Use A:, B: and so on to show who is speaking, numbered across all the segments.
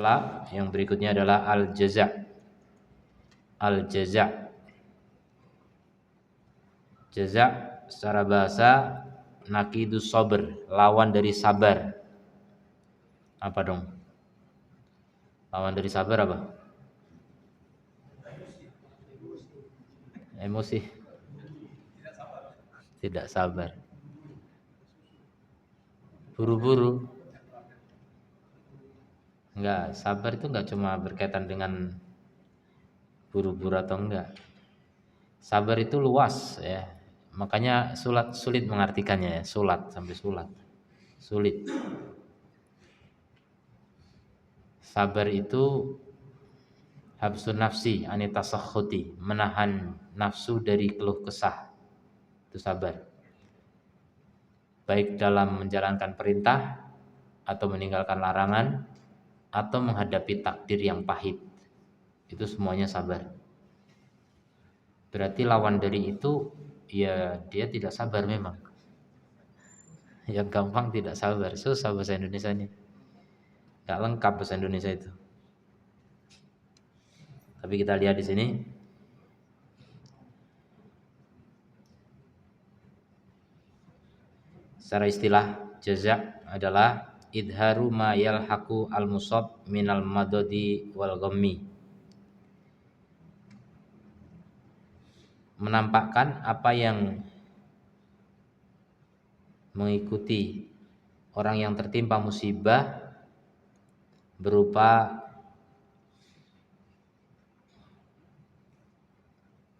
A: Setelah yang berikutnya adalah al-jaza'. Al-jaza'. Jaza' secara bahasa nakidus sabr, lawan dari sabar. Apa dong? Lawan dari sabar apa? Emosi. Tidak sabar. Buru-buru. Enggak, sabar itu enggak cuma berkaitan dengan buru-buru atau enggak. Sabar itu luas ya. Makanya sulit mengartikannya ya, sampai sulat. Sulit. Sabar itu habsun nafsi anitasakhuti, menahan nafsu dari keluh kesah. Itu sabar. Baik dalam menjalankan perintah atau meninggalkan larangan atau menghadapi takdir yang pahit. Itu semuanya sabar. Berarti lawan dari itu ya dia tidak sabar memang. Yang gampang tidak sabar. Susah bahasa Indonesia ini. Gak lengkap bahasa Indonesia itu. Tapi kita lihat di sini. Secara istilah jaza' adalah idharu ma yalhaqu al-musab minal madadi wal ghammi. Menampakkan apa yang mengikuti orang yang tertimpa musibah berupa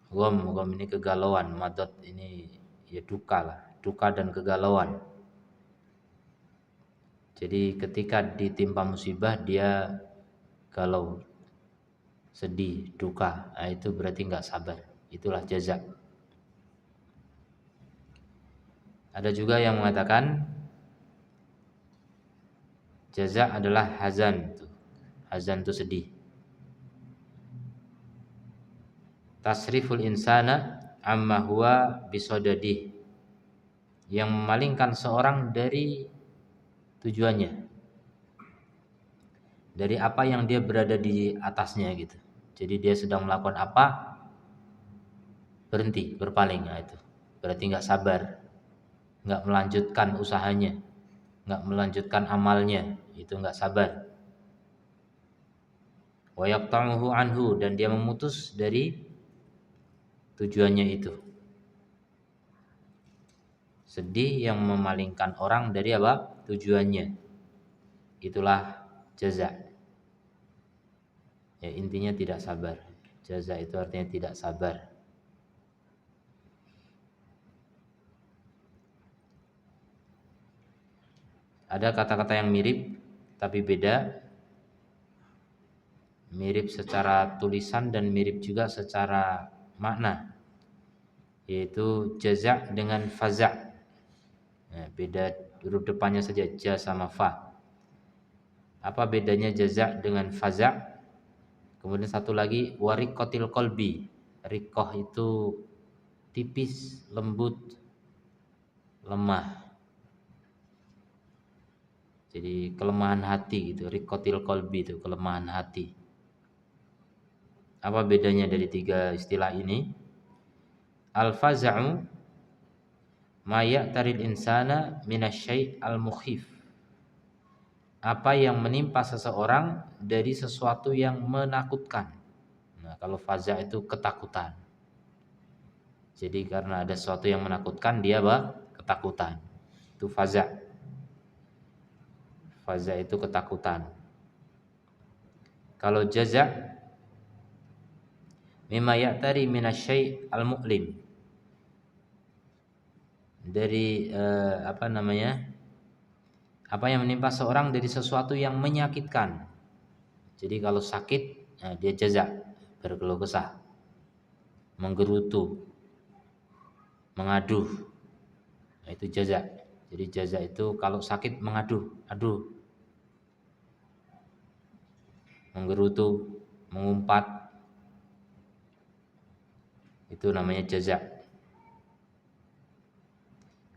A: gham ini kegalauan, madad ini ya duka lah, duka dan kegalauan. Jadi ketika ditimpa musibah dia galau, sedih, duka, nah itu berarti nggak sabar. Itulah jaza. Ada juga yang mengatakan jaza adalah hazan. Hazan itu sedih. Tasriful insana amma huwa bisodadih, yang memalingkan seorang dari tujuannya, dari apa yang dia berada di atasnya gitu. Jadi dia sedang melakukan apa, berhenti, berpaling. Nah itu berarti nggak sabar, nggak melanjutkan usahanya, nggak melanjutkan amalnya, itu nggak sabar. Wa yaqta'uhu anhu, dan dia memutus dari tujuannya itu. Sedih yang memalingkan orang dari apa? Tujuannya. Itulah jaza. Ya intinya tidak sabar. Jaza itu artinya tidak sabar. Ada kata-kata yang mirip tapi beda. Mirip secara tulisan dan mirip juga secara makna, yaitu jaza dengan faza'. Nah, beda huruf depannya saja, ja sama fa. Apa bedanya jaza dengan faza'? Kemudian satu lagi warikotil kolbi. Rikoh itu tipis, lembut, lemah. Jadi kelemahan hati gitu. Rikotil kolbi itu kelemahan hati. Apa bedanya dari tiga istilah ini? Al-faza'u ma ya'taril insana minasyai' al-mukhif. Apa yang menimpa seseorang dari sesuatu yang menakutkan. Nah, kalau faza' itu ketakutan. Jadi karena ada sesuatu yang menakutkan, dia ketakutan. Itu faza'. Faza' itu ketakutan. Kalau jaza' mimma ya'tari minasyai' al-mu'lim. Dari apa yang menimpa seorang dari sesuatu yang menyakitkan. Jadi kalau sakit, nah dia jaza', berkeluh kesah, menggerutu, mengaduh. Nah, itu jaza'. Jadi jaza' itu kalau sakit mengaduh, menggerutu, mengumpat. Itu namanya jaza'.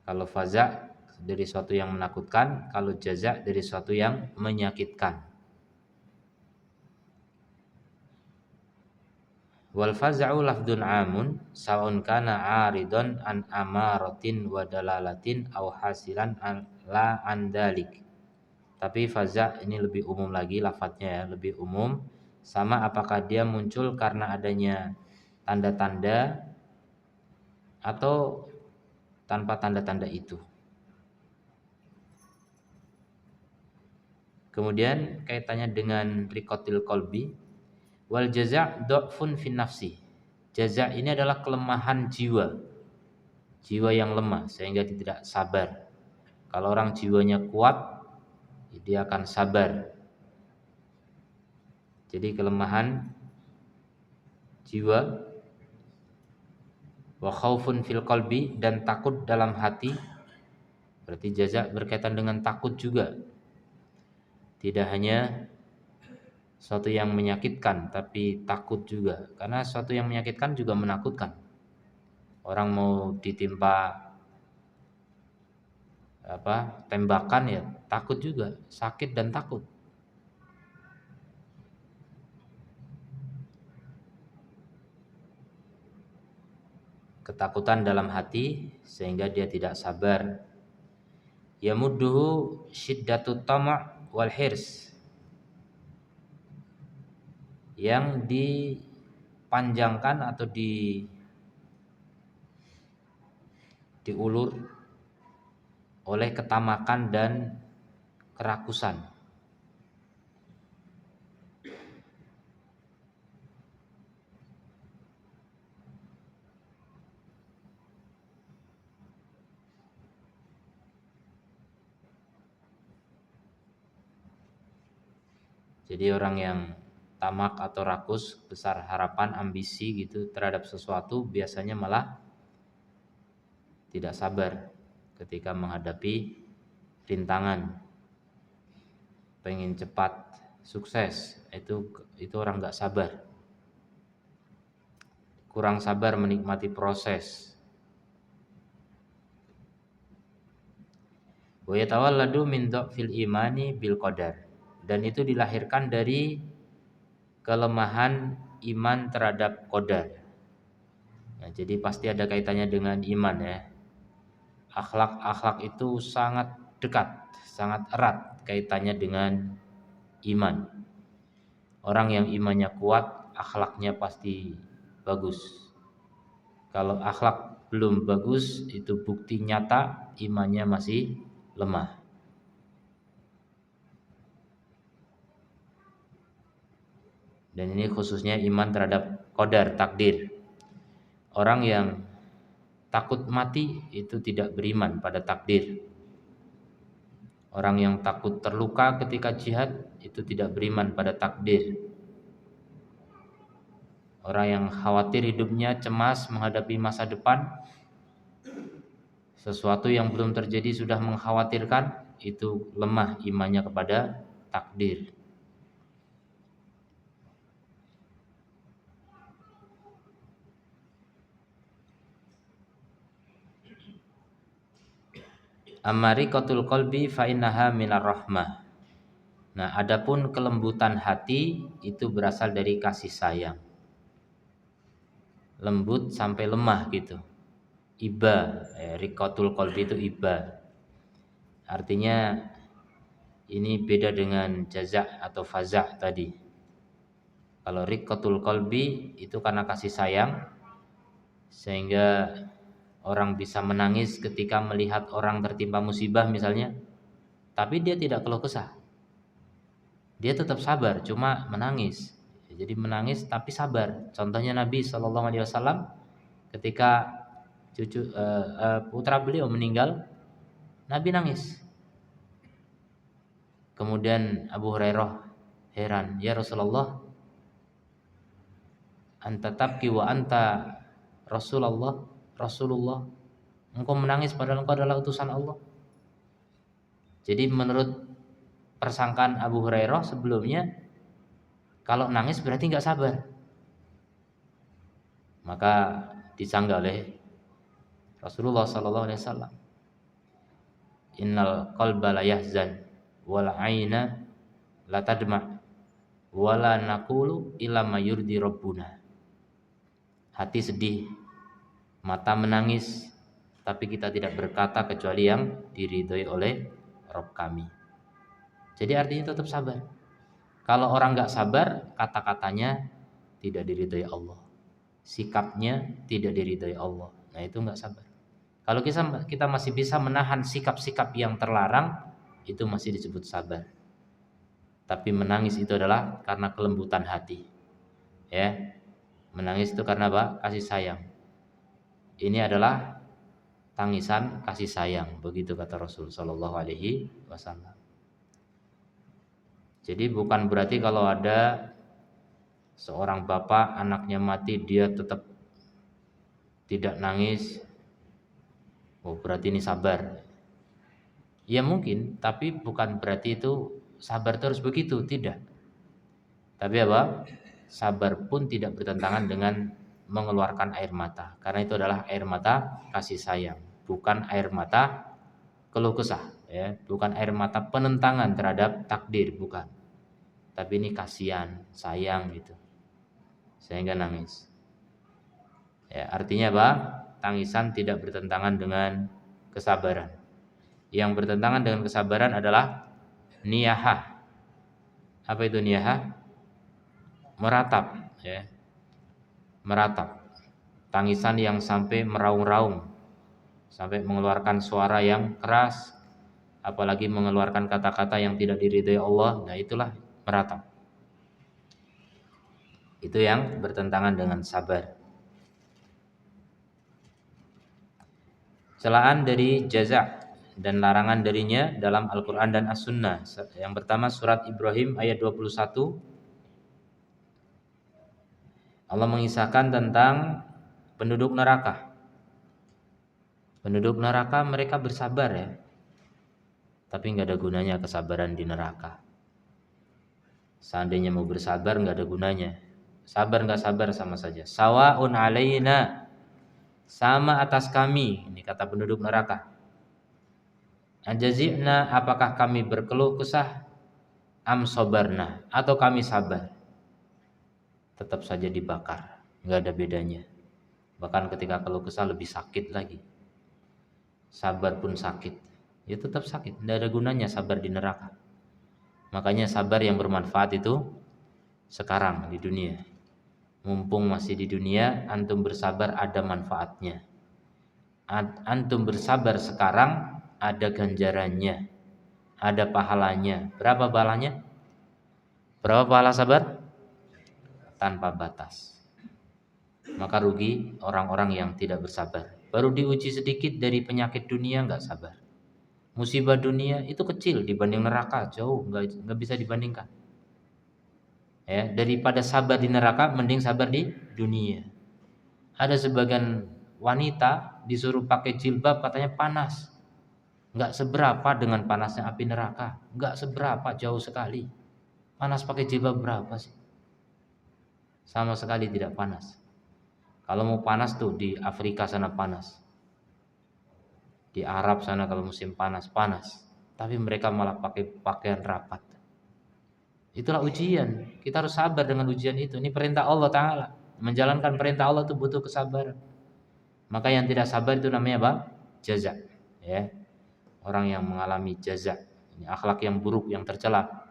A: Kalau faza' dari sesuatu yang menakutkan, kalau jaza' dari sesuatu yang menyakitkan. Wal faza'u lafdun amun saun kana 'aridun an amaratin wa dalalatin aw hasilan la an dalik. Tapi faza' ini lebih umum lagi lafadznya ya, lebih umum. Sama apakah dia muncul karena adanya tanda-tanda atau tanpa tanda-tanda itu. Kemudian kaitannya dengan riqatil qalbi, wal jaza' dhafun fin nafsi. Jaza' ini adalah kelemahan jiwa. Jiwa yang lemah sehingga tidak sabar. Kalau orang jiwanya kuat, dia akan sabar. Jadi kelemahan jiwa, wa khaufun fil qalbi, dan takut dalam hati. Berarti jaza' berkaitan dengan takut juga. Tidak hanya suatu yang menyakitkan, tapi takut juga. Karena suatu yang menyakitkan juga menakutkan. Orang mau ditimpa tembakan ya takut juga, sakit dan takut. Ketakutan dalam hati sehingga dia tidak sabar. Yamudduhu syiddatut tama' wal hirs, yang dipanjangkan atau diulur oleh ketamakan dan kerakusan. Jadi orang yang tamak atau rakus, besar harapan, ambisi gitu terhadap sesuatu, biasanya malah tidak sabar ketika menghadapi rintangan. Pengen cepat sukses, itu orang nggak sabar. Kurang sabar menikmati proses. Wa yatawalladu min dhafil imani bil qadar. Dan itu dilahirkan dari kelemahan iman terhadap qadar. Ya, jadi pasti ada kaitannya dengan iman ya. Akhlak itu sangat dekat, sangat erat kaitannya dengan iman. Orang yang imannya kuat, akhlaknya pasti bagus. Kalau akhlak belum bagus, itu bukti nyata imannya masih lemah. Dan ini khususnya iman terhadap qadar, takdir. Orang yang takut mati itu tidak beriman pada takdir. Orang yang takut terluka ketika jihad itu tidak beriman pada takdir. Orang yang khawatir hidupnya, cemas menghadapi masa depan, sesuatu yang belum terjadi sudah mengkhawatirkan, itu lemah imannya kepada takdir. Amariqatul qalbi fa innaha minar rahmah. Nah, adapun kelembutan hati itu berasal dari kasih sayang. Lembut sampai lemah gitu. Iba, riqatul qalbi itu iba. Artinya ini beda dengan jaza' atau faza' tadi. Kalau riqatul qalbi itu karena kasih sayang, sehingga orang bisa menangis ketika melihat orang tertimpa musibah misalnya, tapi dia tidak keluh kesah. Dia tetap sabar, cuma menangis. Jadi menangis tapi sabar. Contohnya Nabi SAW ketika putra beliau meninggal, Nabi nangis. Kemudian Abu Hurairah heran, ya Rasulullah, anta tabki wa anta Rasulullah, engkau menangis padahal engkau adalah utusan Allah. Jadi menurut persangkaan Abu Hurairah sebelumnya, kalau nangis berarti nggak sabar. Maka disanggah oleh Rasulullah SAW, innal qalba la yahzan wal aina la tadma wala naqulu illa ma yurdi rabbuna. hati sedih, mata menangis, tapi kita tidak berkata kecuali yang diridhoi oleh Rabb kami. Jadi artinya tetap sabar. Kalau orang nggak sabar, kata-katanya tidak diridhoi Allah, sikapnya tidak diridhoi Allah. Nah itu nggak sabar. Kalau kita masih bisa menahan sikap-sikap yang terlarang, itu masih disebut sabar. Tapi menangis itu adalah karena kelembutan hati. Ya, menangis itu karena apa? Kasih sayang. Ini adalah tangisan kasih sayang, begitu kata Rasul Shallallahu Alaihi Wasallam. Jadi bukan berarti kalau ada seorang bapak anaknya mati dia tetap tidak nangis, oh berarti ini sabar. Ya mungkin, tapi bukan berarti itu sabar terus begitu, tidak. Tapi apa? Sabar pun tidak bertentangan dengan mengeluarkan air mata, karena itu adalah air mata kasih sayang, bukan air mata keluh kesah, ya, bukan air mata penentangan terhadap takdir, bukan. Tapi ini kasihan, sayang gitu, sehingga nangis. Ya, artinya apa? Tangisan tidak bertentangan dengan kesabaran. Yang bertentangan dengan kesabaran adalah niyahah. Apa itu niyahah? Meratap, ya. Meratap. Tangisan yang sampai meraung-raung, sampai mengeluarkan suara yang keras, apalagi mengeluarkan kata-kata yang tidak diridhai Allah. Nah, itulah meratap. Itu yang bertentangan dengan sabar. Celaan dari jaza dan larangan darinya dalam Al-Quran dan As-Sunnah. Yang pertama surat Ibrahim ayat 21. Allah mengisahkan tentang penduduk neraka. Penduduk neraka mereka bersabar, ya, tapi nggak ada gunanya kesabaran di neraka. Seandainya mau bersabar nggak ada gunanya. Sabar nggak sabar sama saja. Sawaun alaina, sama atas kami. Ini kata penduduk neraka. Ajazina, apakah kami berkeluh kesah? Am sobarna, atau kami sabar? Tetap saja dibakar, nggak ada bedanya. Bahkan ketika keluh kesah lebih sakit lagi. Sabar pun sakit, ya tetap sakit. Tidak ada gunanya sabar di neraka. Makanya sabar yang bermanfaat itu sekarang di dunia. Mumpung masih di dunia, antum bersabar ada manfaatnya. Antum bersabar sekarang ada ganjarannya, ada pahalanya. Berapa pahalanya? Berapa pahala sabar? Tanpa batas. Maka rugi orang-orang yang tidak bersabar. Baru diuji sedikit dari penyakit dunia nggak sabar. Musibah dunia itu kecil dibanding neraka, jauh nggak bisa dibandingkan. Ya, daripada sabar di neraka, mending sabar di dunia. Ada sebagian wanita disuruh pakai jilbab katanya panas, nggak seberapa dengan panasnya api neraka, nggak seberapa, jauh sekali. Panas pakai jilbab berapa sih? Sama sekali tidak panas. Kalau mau panas tuh di Afrika sana panas, di Arab sana kalau musim panas panas, tapi mereka malah pakai pakaian rapat. Itulah ujian. Kita harus sabar dengan ujian itu. Ini perintah Allah Ta'ala. Menjalankan perintah Allah itu butuh kesabaran. Maka yang tidak sabar itu namanya apa? Jaza. Ya. Orang yang mengalami jaza. Ini akhlak yang buruk, yang tercela.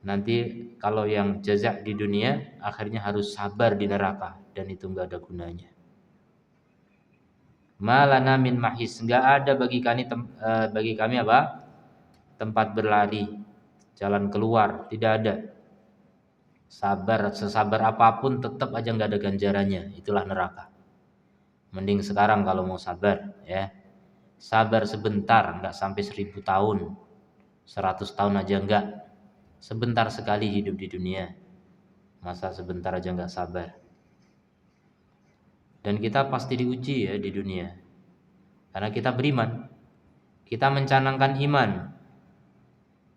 A: Nanti kalau yang jaza di dunia, akhirnya harus sabar di neraka. Dan itu enggak ada gunanya. Malana min mahis. Enggak ada bagi kami apa? Tempat berlari, jalan keluar, tidak ada. Sabar, sesabar apapun tetap aja nggak ada ganjarannya. Itulah neraka. Mending sekarang kalau mau sabar, ya sabar sebentar, nggak sampai 1000 tahun, 100 tahun aja nggak. Sebentar sekali hidup di dunia, masa sebentar aja nggak sabar. Dan kita pasti diuji ya di dunia, karena kita beriman, kita mencanangkan iman.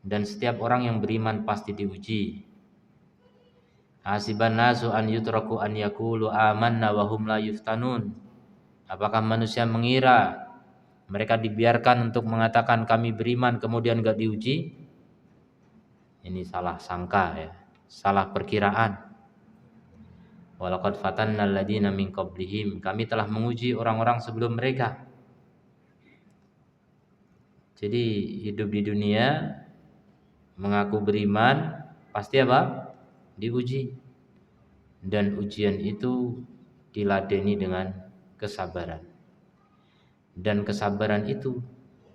A: Dan setiap orang yang beriman pasti diuji. Hasiban nasu an yutraku an yaqulu amanna wa hum la yuftanun. Apakah manusia mengira mereka dibiarkan untuk mengatakan kami beriman kemudian enggak diuji? Ini salah sangka ya, salah perkiraan. Walaqad fatannal ladzina min qablihim, kami telah menguji orang-orang sebelum mereka. Jadi hidup di dunia mengaku beriman pasti apa? Diuji. Dan ujian itu diladeni dengan kesabaran. Dan kesabaran itu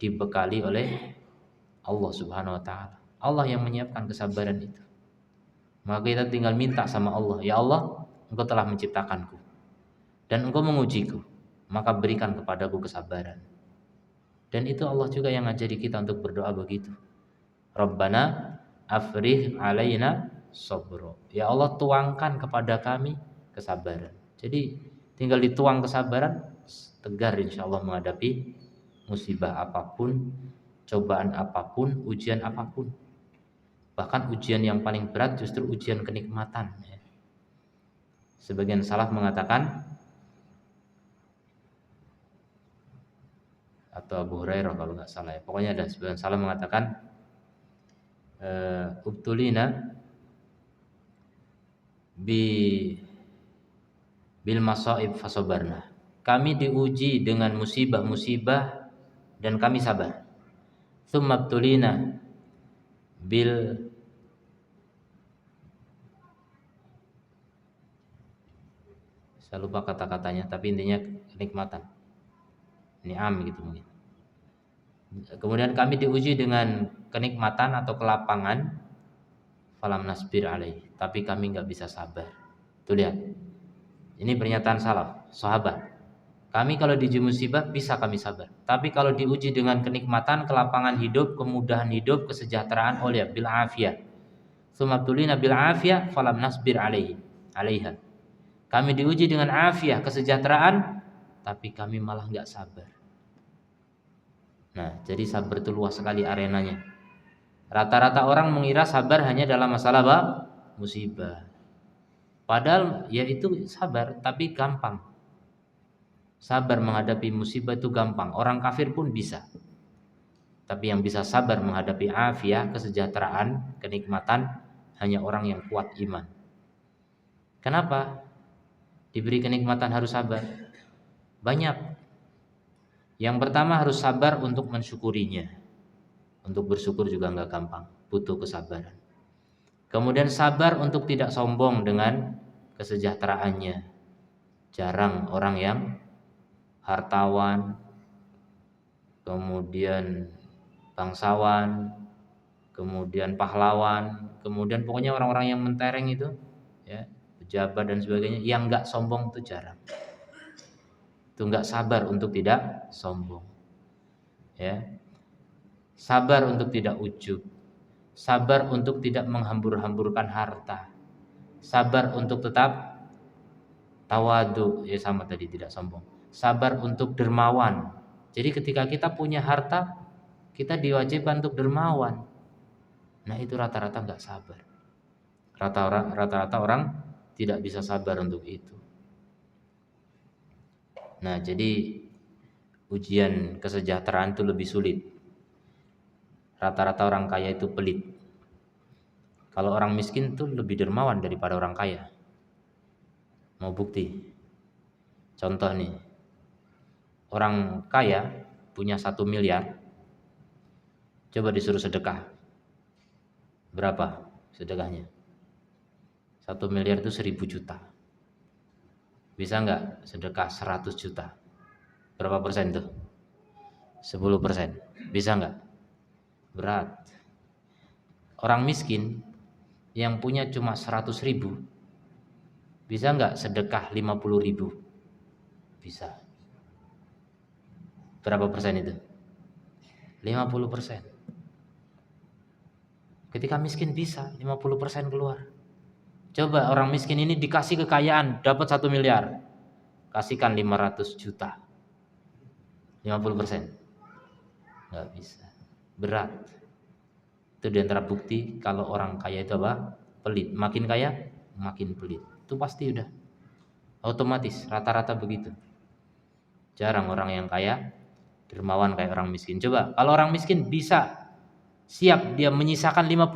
A: dibekali oleh Allah Subhanahu wa taala. Allah yang menyiapkan kesabaran itu. Maka kita tinggal minta sama Allah, ya Allah, Engkau telah menciptakanku dan Engkau mengujiku, maka berikan kepadaku kesabaran. Dan itu Allah juga yang ngajari kita untuk berdoa begitu. Rabbana afrigh alaina sabra. Ya Allah, tuangkan kepada kami kesabaran. Jadi tinggal dituang kesabaran, tegar insyaallah menghadapi musibah apapun, cobaan apapun, ujian apapun. Bahkan ujian yang paling berat justru ujian kenikmatan. Sebagian salaf mengatakan, atau Abu Hurairah kalau nggak salah ya, pokoknya ada sebagian salaf mengatakan, ubtulina bil masaib fasabarna. Kami diuji dengan musibah-musibah dan kami sabar. Tsumma ubtulina bil saya lupa kata-katanya, tapi intinya kenikmatan. Ni'am gitu mungkin. Kemudian kami diuji dengan kenikmatan atau kelapangan, falam nasbir alaih, tapi kami nggak bisa sabar. Tuh lihat, ini pernyataan salaf, sahabat. Kami kalau diuji musibah bisa kami sabar, tapi kalau diuji dengan kenikmatan, kelapangan hidup, kemudahan hidup, kesejahteraan, oh lihat, bil afiyah. Tsumabtulina bil afiyah, falam nasbir alaiha. Kami diuji dengan afiyah, kesejahteraan, tapi kami malah nggak sabar. Nah, jadi sabar itu luas sekali arenanya. Rata-rata orang mengira sabar hanya dalam masalah apa? Musibah. Padahal ya itu sabar, tapi gampang. Sabar menghadapi musibah itu gampang. Orang kafir pun bisa. Tapi yang bisa sabar menghadapi afiyah, kesejahteraan, kenikmatan hanya orang yang kuat iman. Kenapa? Diberi kenikmatan harus sabar. Banyak. Yang pertama harus sabar untuk mensyukurinya. Untuk bersyukur juga nggak gampang, butuh kesabaran. Kemudian sabar untuk tidak sombong dengan kesejahteraannya. Jarang orang yang hartawan, kemudian bangsawan, kemudian pahlawan, kemudian pokoknya orang-orang yang mentereng itu, ya, pejabat dan sebagainya, yang nggak sombong itu jarang. Itu nggak sabar untuk tidak sombong, ya. Sabar untuk tidak ujub, sabar untuk tidak menghambur-hamburkan harta, sabar untuk tetap tawadu, ya sama tadi tidak sombong, sabar untuk dermawan. Jadi ketika kita punya harta, kita diwajibkan untuk dermawan. Nah itu rata-rata nggak sabar. Rata-rata orang tidak bisa sabar untuk itu. Nah jadi ujian kesejahteraan itu lebih sulit. Rata-rata orang kaya itu pelit. Kalau orang miskin itu lebih dermawan daripada orang kaya. Mau bukti? Contoh nih, orang kaya punya 1 miliar, coba disuruh sedekah. Berapa sedekahnya? 1 miliar itu 1.000 juta. Bisa nggak sedekah 100 juta? Berapa persen tuh? 10%. Bisa nggak? Berat. Orang miskin yang punya cuma 100.000, bisa nggak sedekah 50.000? Bisa. Berapa persen itu? 50%. Ketika miskin bisa 50% keluar. Coba orang miskin ini dikasih kekayaan, dapat 1 miliar, kasihkan 500 juta, 50%. Nggak bisa, berat. Itu diantara bukti kalau orang kaya itu apa? Pelit. Makin kaya, makin pelit. Itu pasti udah otomatis, rata-rata begitu. Jarang orang yang kaya dermawan kayak orang miskin. Coba kalau orang miskin bisa siap dia menyisakan 50.000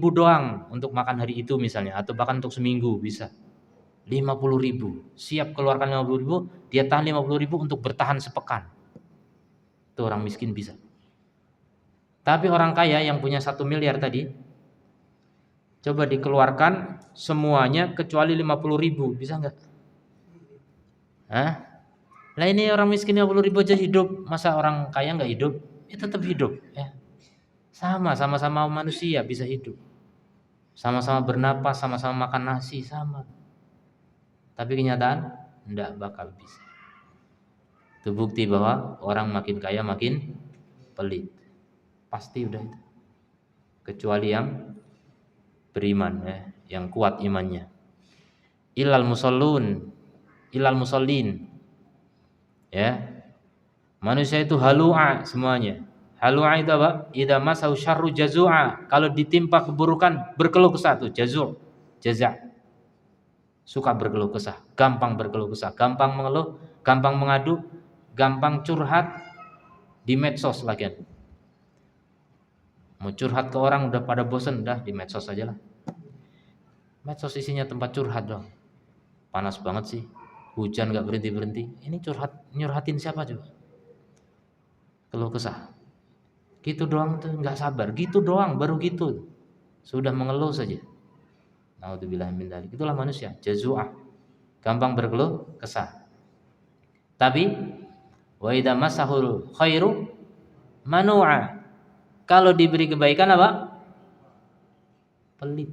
A: doang untuk makan hari itu misalnya, atau bahkan untuk seminggu bisa. 50.000. Siap keluarkan 50.000, dia tahan 50.000 untuk bertahan sepekan. Itu orang miskin bisa. Tapi orang kaya yang punya 1 miliar tadi, coba dikeluarkan semuanya kecuali 50.000, bisa nggak? Hah? Lah ini orang miskin 50.000 aja hidup, masa orang kaya nggak hidup? Ya tetap hidup ya. Sama-sama manusia bisa hidup. Sama-sama bernapas, sama-sama makan nasi, sama. Tapi kenyataan enggak bakal bisa. Itu bukti bahwa orang makin kaya makin pelit. Pasti udah itu. Kecuali yang beriman ya, yang kuat imannya. Ilal musallin. Ya. Manusia itu halu'a semuanya. Halu'a itu apa? Idza masau syarru jazu'a. Kalau ditimpa keburukan berkeluh kesah tuh jazu', jaza'. Suka berkeluh kesah, gampang berkeluh kesah, gampang mengeluh, gampang mengadu, gampang curhat di medsos lagian. Mau curhat ke orang udah pada bosen, dah di medsos aja lah. Medsos isinya tempat curhat dong. Panas banget sih, hujan gak berhenti-berhenti. Ini nyurhatin siapa coba? Keluh kesah. Gitu doang tuh nggak sabar, gitu doang baru gitu. Sudah mengeluh saja. Naudzubillah min dzalik. Itulah manusia, jazu'ah. Gampang berkeluh kesah. Tapi wa idza masahul khairu manu'a. Kalau diberi kebaikan apa? Pelit.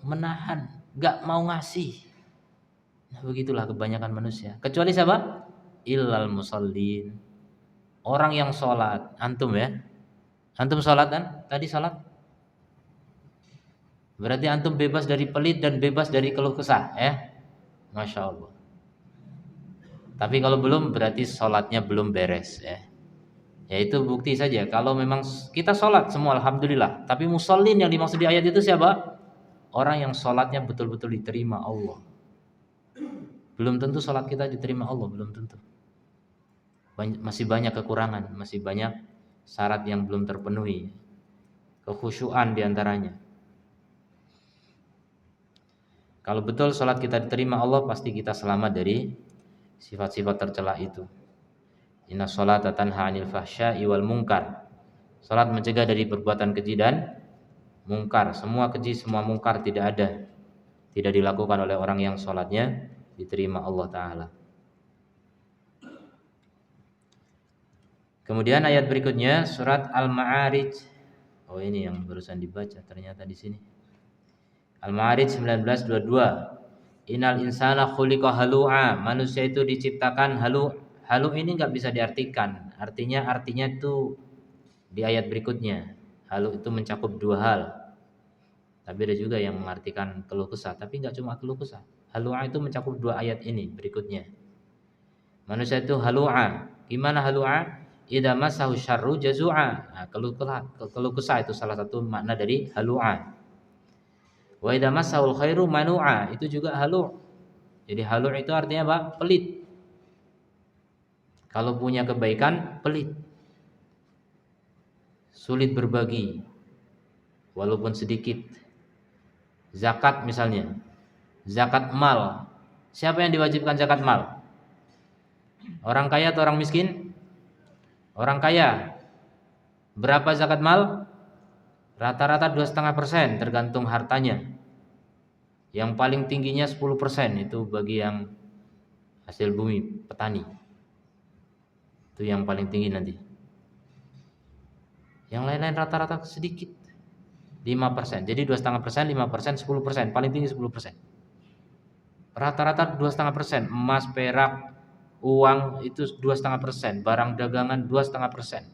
A: Menahan, enggak mau ngasih. Nah, begitulah kebanyakan manusia. Kecuali siapa? Illal musallin. Orang yang sholat. Antum ya. Antum sholat kan? Tadi sholat. Berarti antum bebas dari pelit dan bebas dari keluh kesah ya. Masya Allah. Tapi kalau belum berarti sholatnya belum beres ya. Ya itu bukti saja kalau memang kita sholat semua alhamdulillah. Tapi musallin yang dimaksud di ayat itu siapa? Orang yang sholatnya betul-betul diterima Allah. Belum tentu sholat kita diterima Allah, belum tentu. Masih banyak kekurangan, masih banyak syarat yang belum terpenuhi. Kekhusyuan diantaranya. Kalau betul sholat kita diterima Allah, pasti kita selamat dari sifat-sifat tercela itu. Inna sholata tanha 'anil fahsya'i wal munkar. Salat mencegah dari perbuatan keji dan mungkar. Semua keji, semua mungkar tidak ada. Tidak dilakukan oleh orang yang salatnya diterima Allah taala. Kemudian ayat berikutnya surat Al-Ma'arij. Oh, ini yang barusan dibaca ternyata di sini. Al-Ma'arij 19:22. Innal insana khuliqa halu'a. Manusia itu diciptakan halu'. Halu ini enggak bisa diartikan. Artinya itu di ayat berikutnya. Halu itu mencakup dua hal. Tapi ada juga yang mengartikan keluh kesah, tapi enggak cuma keluh kesah. Halu'a itu mencakup dua ayat ini berikutnya. Manusia itu halu'a. Gimana halu'a? Idza masahu syarru jazu'a. Nah, keluh kesah itu salah satu makna dari halu'a. Wa idza masahul khairu manu'a. Itu juga halu'. Jadi halu' itu artinya apa? Pelit. Kalau punya kebaikan, pelit. Sulit berbagi walaupun sedikit. Zakat misalnya, zakat mal. Siapa yang diwajibkan zakat mal? Orang kaya atau orang miskin? Orang kaya. Berapa zakat mal? Rata-rata 2,5% tergantung hartanya. Yang paling tingginya 10% itu bagi yang hasil bumi, petani. Itu yang paling tinggi nanti. Yang lain-lain rata-rata sedikit. 5%. Jadi 2,5%, 5%, 10%. Paling tinggi 10%. Rata-rata 2,5%. Emas, perak, uang itu 2,5%. Barang dagangan 2,5%.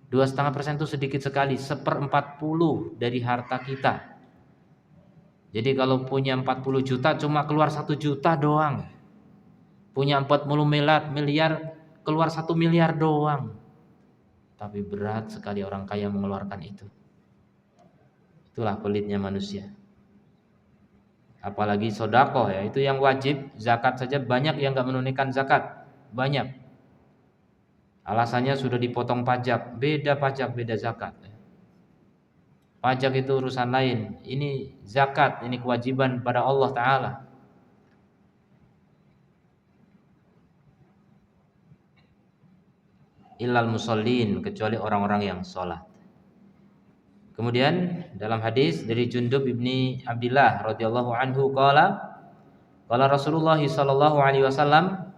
A: 2,5% itu sedikit sekali. 1/40 dari harta kita. Jadi kalau punya 40 juta cuma keluar 1 juta doang. Punya 40 miliar keluar 1 miliar doang. Tapi berat sekali orang kaya mengeluarkan itu. Itulah pelitnya manusia. Apalagi sedekah ya, itu yang wajib. Zakat saja banyak yang enggak menunaikan zakat. Banyak. Alasannya sudah dipotong pajak. Beda pajak, beda zakat. Pajak itu urusan lain. Ini zakat, ini kewajiban pada Allah Ta'ala. Illal musallin, kecuali orang-orang yang sholat. Kemudian dalam hadis dari Jundub ibni Abdillah radhiyallahu anhu qala Rasulullah sallallahu alaihi wasallam,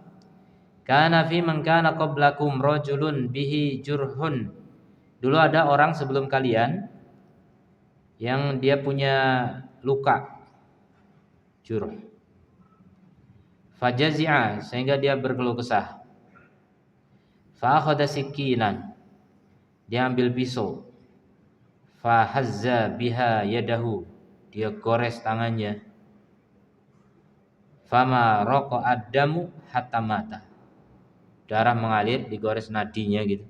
A: kana fi man kana qablakum rajulun bihi jurhun. Dulu ada orang sebelum kalian yang dia punya luka, jurh. Fajazi'a, sehingga dia berkeluh kesah. Fa akhadha sikinan, dia ambil pisau. Fa hazza biha yadahu, dia gores tangannya. Fama raqa ad-damu hatta mata, darah mengalir, digores nadinya gitu.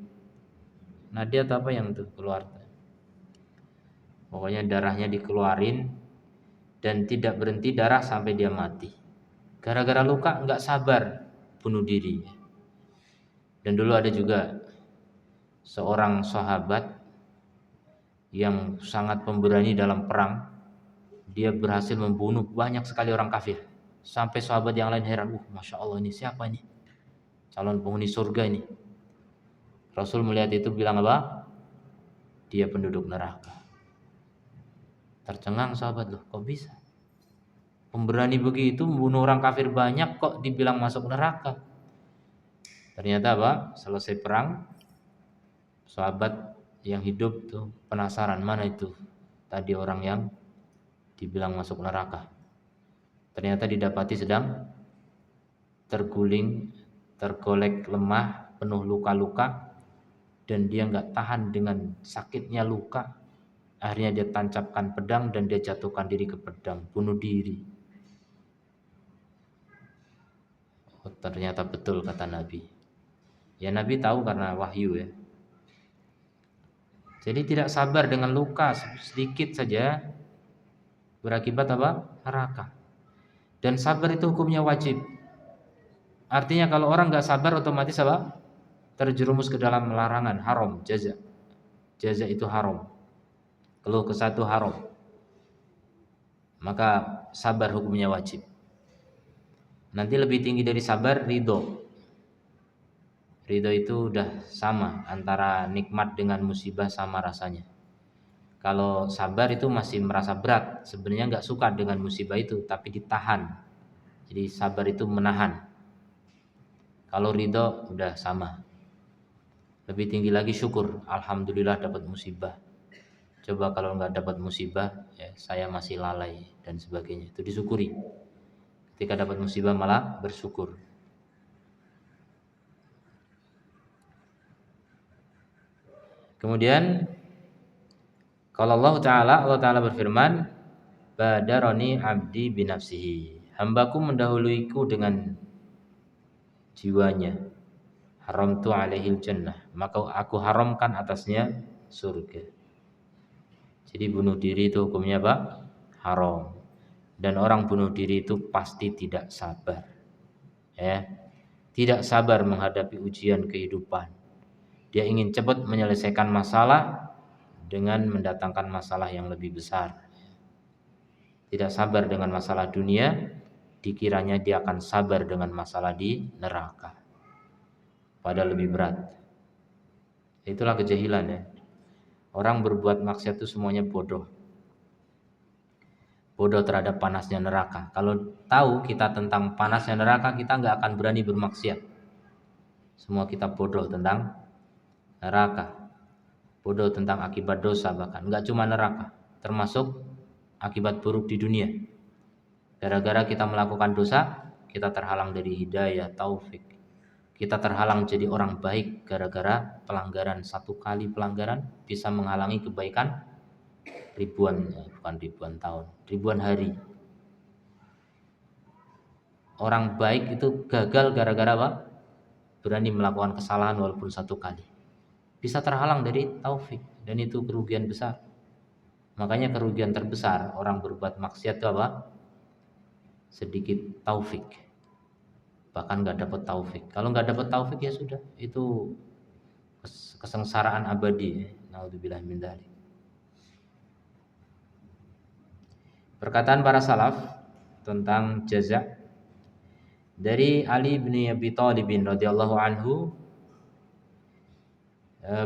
A: Nadi atau apa yang tuh keluar, pokoknya darahnya dikeluarin dan tidak berhenti darah sampai dia mati. Gara-gara luka nggak sabar bunuh diri. Dan dulu ada juga seorang sahabat yang sangat pemberani dalam perang. Dia berhasil membunuh banyak sekali orang kafir. Sampai sahabat yang lain heran, Masya Allah, ini siapa ini? Calon penghuni surga ini. Rasul melihat itu bilang apa? Dia penduduk neraka. Tercengang sahabat, loh kok bisa? Pemberani begitu membunuh orang kafir banyak kok dibilang masuk neraka. Ternyata apa? Selesai perang, sahabat yang hidup tuh penasaran, mana itu tadi orang yang dibilang masuk neraka. Ternyata didapati sedang terguling, tergolek lemah, penuh luka-luka, dan dia nggak tahan dengan sakitnya luka. Akhirnya dia tancapkan pedang dan dia jatuhkan diri ke pedang, bunuh diri. Oh, ternyata betul kata Nabi. Ya Nabi tahu karena wahyu ya. Jadi tidak sabar dengan luka sedikit saja berakibat apa? Neraka. Dan sabar itu hukumnya wajib. Artinya kalau orang nggak sabar otomatis apa? Terjerumus ke dalam larangan, haram, jaza. Jaza itu haram. Keluh kesah itu haram. Maka sabar hukumnya wajib. Nanti lebih tinggi dari sabar, ridho. Ridho itu udah sama, antara nikmat dengan musibah sama rasanya. Kalau sabar itu masih merasa berat, sebenarnya nggak suka dengan musibah itu, tapi ditahan. Jadi sabar itu menahan. Kalau ridho udah sama. Lebih tinggi lagi syukur, alhamdulillah dapat musibah. Coba kalau nggak dapat musibah, ya saya masih lalai dan sebagainya. Itu disyukuri. Ketika dapat musibah malah bersyukur. Kemudian kalau Allah Ta'ala berfirman, badaroni abdi binafsihi, hambaku mendahuluiku dengan jiwanya. Haramtu alaihil jannah, maka aku haramkan atasnya surga. Jadi bunuh diri itu hukumnya apa? Haram. Dan orang bunuh diri itu pasti tidak sabar. Ya. Tidak sabar menghadapi ujian kehidupan. Dia ingin cepat menyelesaikan masalah dengan mendatangkan masalah yang lebih besar. Tidak sabar dengan masalah dunia, dikiranya dia akan sabar dengan masalah di neraka. Padahal lebih berat. Itulah kejahilan ya. Orang berbuat maksiat itu semuanya bodoh. Bodoh terhadap panasnya neraka. Kalau tahu kita tentang panasnya neraka, kita nggak akan berani bermaksiat. Semua kita bodoh tentang neraka. Bodoh tentang akibat dosa bahkan. Nggak cuma neraka, termasuk akibat buruk di dunia. Gara-gara kita melakukan dosa, kita terhalang dari hidayah, taufik. Kita terhalang jadi orang baik gara-gara pelanggaran. Satu kali pelanggaran bisa menghalangi kebaikan bukan ribuan tahun, ribuan hari. Orang baik itu gagal gara-gara apa? Berani melakukan kesalahan walaupun satu kali. Bisa terhalang dari taufik, dan itu kerugian besar. Makanya kerugian terbesar orang berbuat maksiat itu apa? Sedikit taufik. Bahkan nggak dapat taufik. Kalau nggak dapat taufik ya sudah, itu kesengsaraan abadi. Naudzubillah min dzalik. Perkataan para salaf tentang jaza dari Ali bin Abi Thalib radhiyallahu anhu,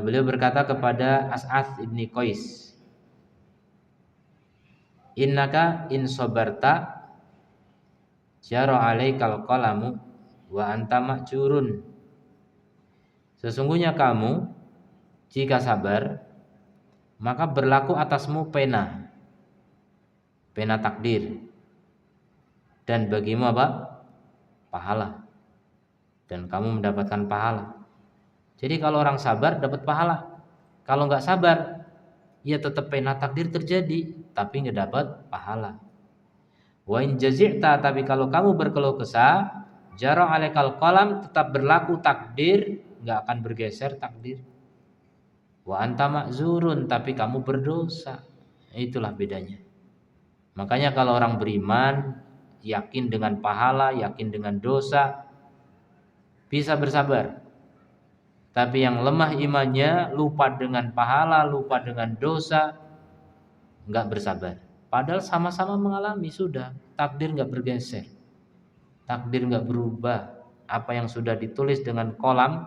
A: beliau berkata kepada As'ath ibni Qais, innaka in sabarta jara alaikal qalamu wa anta ma'jurun. Sesungguhnya kamu jika sabar maka berlaku atasmu pena takdir, dan bagimu apa? Pahala, dan kamu mendapatkan pahala. Jadi kalau orang sabar dapat pahala, kalau nggak sabar ya tetap pena takdir terjadi tapi nggak dapat pahala. Wa in jazi'ta, tapi kalau kamu berkeluh kesah, jara alaikal qalam, tetap berlaku takdir, nggak akan bergeser takdir. Wa anta ma'zurun, tapi kamu berdosa. Itulah bedanya. Makanya kalau orang beriman yakin dengan pahala, yakin dengan dosa, bisa bersabar. Tapi yang lemah imannya, lupa dengan pahala, lupa dengan dosa, nggak bersabar. Padahal sama-sama mengalami, sudah takdir nggak bergeser, takdir nggak berubah. Apa yang sudah ditulis dengan kolam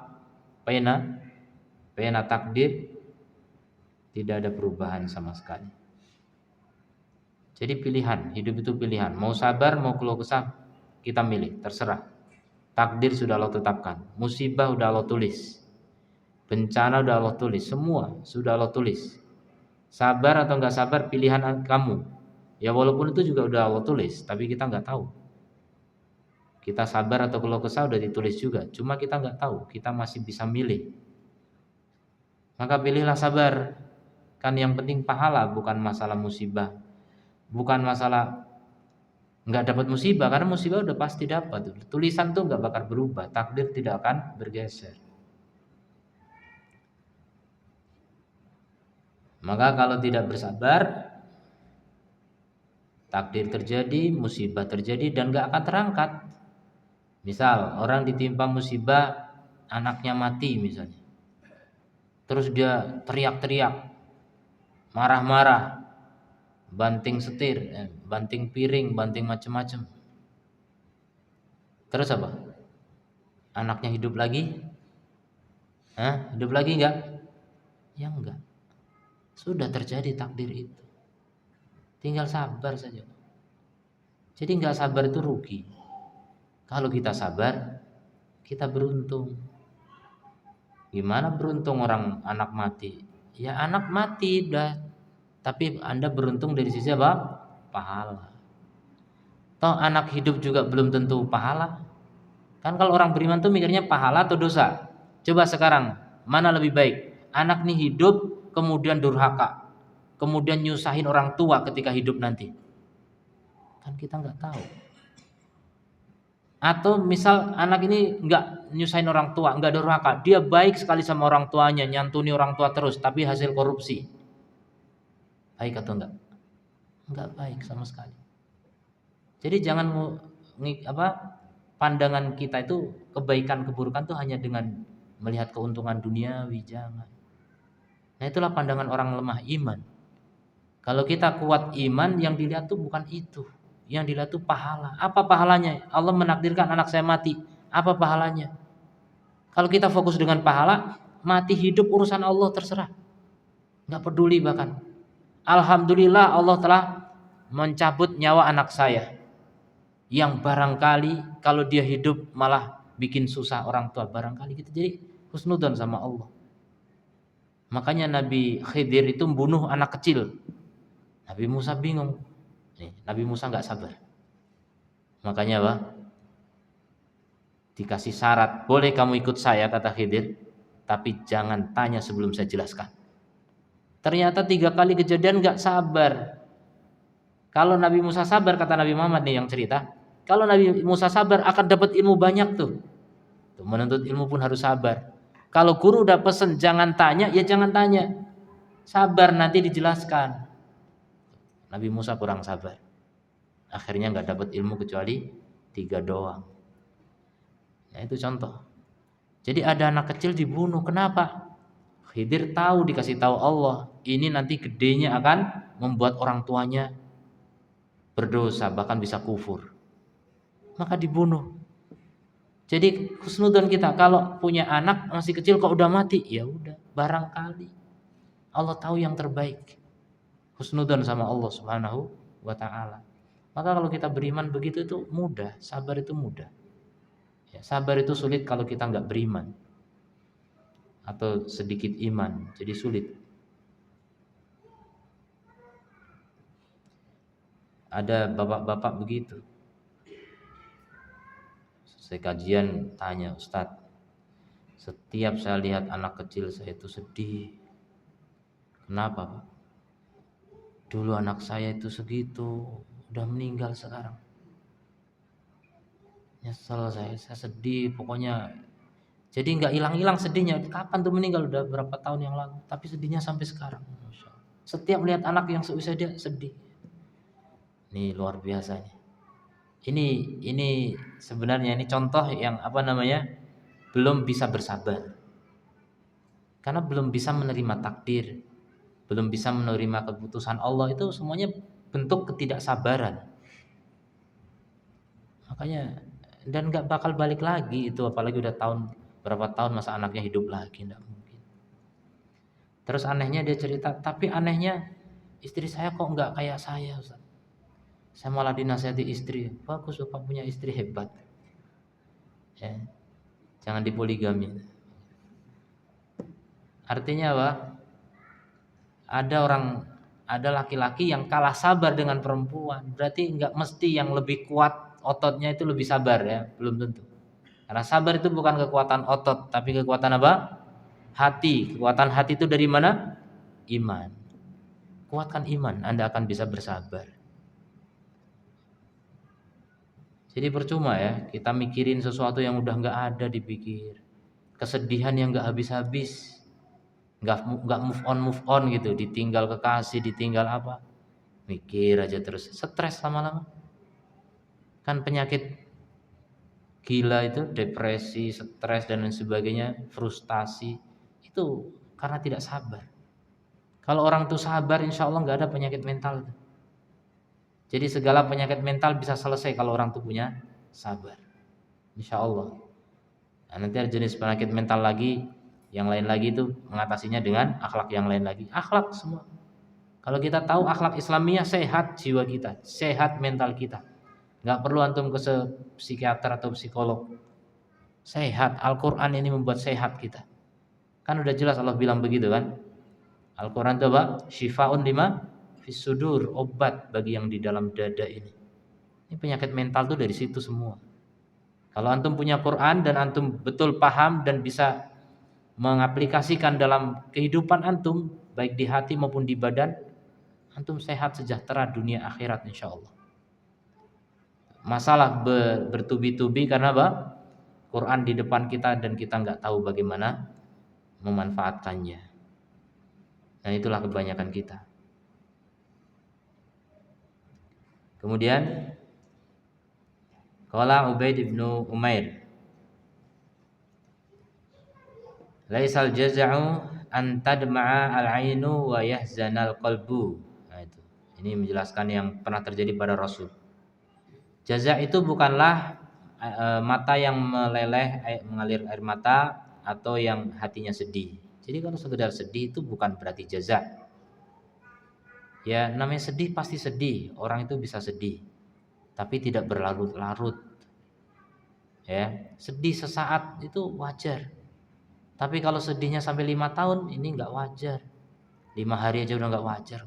A: pena takdir, tidak ada perubahan sama sekali. Jadi pilihan, hidup itu pilihan. Mau sabar, mau keluh kesah, kita milih, terserah. Takdir sudah Allah tetapkan, musibah sudah Allah tulis, bencana sudah Allah tulis, semua sudah Allah tulis. Sabar atau nggak sabar pilihan kamu. Ya walaupun itu juga udah Allah tulis, tapi kita nggak tahu. Kita sabar atau keluh kesah udah ditulis juga, cuma kita nggak tahu, kita masih bisa milih. Maka pilihlah sabar. Kan yang penting pahala, bukan masalah musibah, bukan masalah nggak dapat musibah, karena musibah udah pasti dapat. Tulisan tuh nggak bakal berubah, takdir tidak akan bergeser. Maka kalau tidak bersabar, takdir terjadi, musibah terjadi, dan nggak akan terangkat. Misal orang ditimpa musibah, anaknya mati misalnya, terus dia teriak-teriak, marah-marah, banting setir, banting piring, banting macam-macam. Terus apa? Anaknya hidup lagi? Hidup lagi enggak? Ya enggak. Sudah terjadi takdir itu. Tinggal sabar saja. Jadi enggak sabar itu rugi. Kalau kita sabar, kita beruntung. Gimana beruntung orang anak mati? Ya anak mati udah, tapi Anda beruntung dari sisi apa? Pahala. Toh anak hidup juga belum tentu pahala. Kan kalau orang beriman tuh mikirnya pahala atau dosa. Coba sekarang, mana lebih baik? Anak nih hidup kemudian durhaka, kemudian nyusahin orang tua ketika hidup nanti. Kan kita nggak tahu. Atau misal anak ini nggak nyusahin orang tua, nggak durhaka, dia baik sekali sama orang tuanya, nyantuni orang tua terus, tapi hasil korupsi. Baik atau enggak? Enggak baik sama sekali. Jadi jangan pandangan kita itu kebaikan keburukan tuh hanya dengan melihat keuntungan duniawi, jangan. Nah itulah pandangan orang lemah iman. Kalau kita kuat iman, yang dilihat tuh bukan itu, yang dilihat tuh pahala. Apa pahalanya? Allah menakdirkan anak saya mati, apa pahalanya? Kalau kita fokus dengan pahala, mati hidup urusan Allah, terserah, nggak peduli. Bahkan alhamdulillah Allah telah mencabut nyawa anak saya, yang barangkali kalau dia hidup malah bikin susah orang tua, barangkali gitu. Jadi husnudzon sama Allah. Makanya Nabi Khidir itu membunuh anak kecil. Nabi Musa bingung. Nabi Musa nggak sabar. Makanya apa? Dikasih syarat, boleh kamu ikut saya, kata Khidir, tapi jangan tanya sebelum saya jelaskan. Ternyata 3 kali kejadian nggak sabar. Kalau Nabi Musa sabar, kata Nabi Muhammad nih yang cerita, kalau Nabi Musa sabar akan dapat ilmu banyak tuh. Menuntut ilmu pun harus sabar. Kalau guru udah pesen jangan tanya, ya jangan tanya. Sabar, nanti dijelaskan. Nabi Musa kurang sabar. Akhirnya nggak dapat ilmu kecuali 3 doang. Nah itu contoh. Jadi ada anak kecil dibunuh. Kenapa? Khidir tahu, dikasih tahu Allah, ini nanti gedenya akan membuat orang tuanya berdosa, bahkan bisa kufur, maka dibunuh. Jadi husnudzon kita kalau punya anak masih kecil kok udah mati, ya udah, barangkali Allah tahu yang terbaik. Husnudzon sama Allah Subhanahu wa taala. Maka kalau kita beriman begitu itu mudah, sabar itu mudah. Ya, sabar itu sulit kalau kita nggak beriman atau sedikit iman, jadi sulit. Ada bapak-bapak begitu. Saya kajian tanya, Ustadz, setiap saya lihat anak kecil saya itu sedih. Kenapa, Pak? Dulu anak saya itu segitu, udah meninggal sekarang. Nyesel saya sedih, pokoknya. Jadi nggak hilang-hilang sedihnya. Kapan tuh meninggal? Udah berapa tahun yang lalu. Tapi sedihnya sampai sekarang. Setiap melihat anak yang seusia dia sedih. Ini luar biasa nih. Ini sebenarnya ini contoh yang belum bisa bersabar. Karena belum bisa menerima takdir, belum bisa menerima keputusan Allah, itu semuanya bentuk ketidaksabaran. Makanya dan nggak bakal balik lagi itu, apalagi udah berapa tahun masa anaknya hidup lagi, nggak mungkin. Terus anehnya dia cerita, tapi anehnya istri saya kok nggak kayak saya, Ustaz. Saya malah dinasihati istri, bagus Bapak punya istri hebat. Ya, jangan dipoligami. Artinya apa? Ada laki-laki yang kalah sabar dengan perempuan. Berarti nggak mesti yang lebih kuat ototnya itu lebih sabar, ya, belum tentu. Karena sabar itu bukan kekuatan otot, tapi kekuatan apa? Hati. Kekuatan hati itu dari mana? Iman. Kuatkan iman, Anda akan bisa bersabar. Jadi percuma ya kita mikirin sesuatu yang udah nggak ada dipikir, kesedihan yang nggak habis-habis, nggak move on gitu, ditinggal kekasih, ditinggal apa, mikir aja terus, stres lama-lama. Kan penyakit gila itu depresi, stres dan lain sebagainya, frustasi itu karena tidak sabar. Kalau orang itu sabar, insya Allah nggak ada penyakit mental. Jadi segala penyakit mental bisa selesai kalau orang itu punya sabar, insya Allah. Nah, nanti ada jenis penyakit mental lagi, yang lain lagi itu mengatasinya dengan akhlak yang lain lagi. Akhlak semua. Kalau kita tahu akhlak Islamiyah, sehat jiwa kita, sehat mental kita. Nggak perlu antum ke psikiater atau psikolog. Sehat, Al-Quran ini membuat sehat kita. Kan udah jelas Allah bilang begitu kan. Al-Quran itu apa? Syifa'un lima fisudur, obat bagi yang di dalam dada ini. Ini penyakit mental tuh dari situ semua. Kalau antum punya Quran dan antum betul paham dan bisa mengaplikasikan dalam kehidupan antum, baik di hati maupun di badan, antum sehat sejahtera dunia akhirat insya Allah. Masalah bertubi-tubi karena apa? Quran di depan kita dan kita nggak tahu bagaimana memanfaatkannya. Dan itulah kebanyakan kita. Kemudian qala Ubaid bin Umair, laisal jaza'u an tadma'a al-'ainu wa yahzanal qalbu. Nah itu. Ini menjelaskan yang pernah terjadi pada Rasul. Jaza' itu bukanlah mata yang meleleh, mengalir air mata, atau yang hatinya sedih. Jadi kalau sekedar sedih itu bukan berarti jaza'. Ya namanya sedih pasti sedih, orang itu bisa sedih, tapi tidak berlarut-larut. Ya, sedih sesaat itu wajar. Tapi kalau sedihnya sampai 5 tahun, ini nggak wajar. 5 hari aja udah nggak wajar.